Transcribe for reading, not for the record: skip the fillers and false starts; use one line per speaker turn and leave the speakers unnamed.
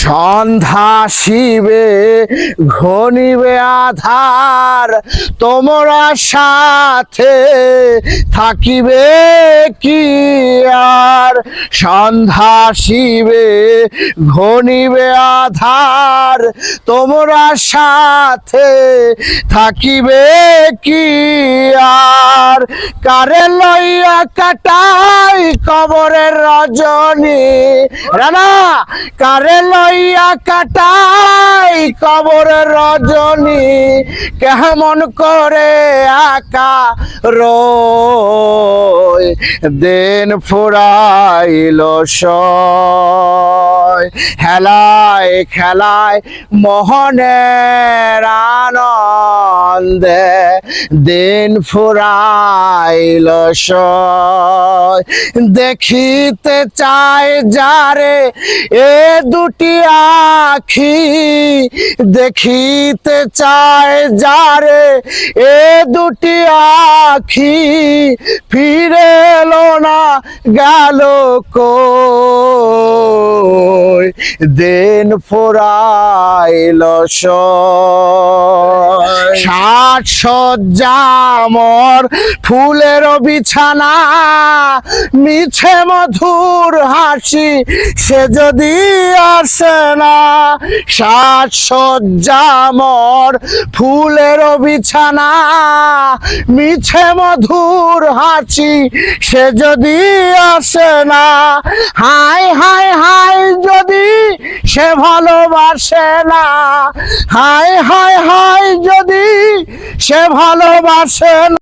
সন্ধ্যা শিবে ঘনিবে আধার, তোমরা সাথে থাকিবে কি আর। সন্ধ্যা শিবে ঘনিবে আধার, তোমরা সাথে থাকিবে কি আর। কারে লইয়া কাটাই কবরের রজনী, রানা কারে লইয়া কাটাই কবরের রজনী, কেমন করে আকা রয় দিন ফুরাইল সয়। হেলায় খেলায় মোহনের আনন্দে দিন ফুরাইল সয়। দেখিতে চায় যারে এ দুটি আখি, দেখিতে চায় যারে এ দুটি আখি, ফিরে এলো না গেল কই দিন ফুরাইল সয়। ষাট সজ্জা মোর ফুলের বিছানা, মিছে মধুর হাসি সে যদি আসে না। ষাট সজ্জা মোর ফুলের বিছানা, মিছে মধুর হাসি সে যদি আসে না। হায় হায় হায় যদি সে ভালোবাসে না, হায় হায় হায় যদি সে ভালোবাসে না।